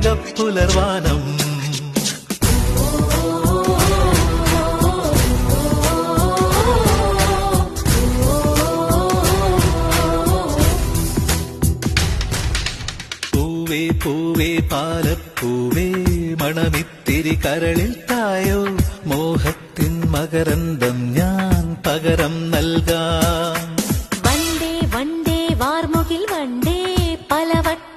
കനകപ്പുലർവാനം. പൂവേ പൂവേ പാലപ്പൂവേ മണമിത്തിരി കരളിൽ തായോ, മോഹത്തിൻ മകരന്തം ഞാൻ പകരം നൽകാം. വണ്ടേ വണ്ടേ വാർമുകിൽ വണ്ടേ പലവട്ട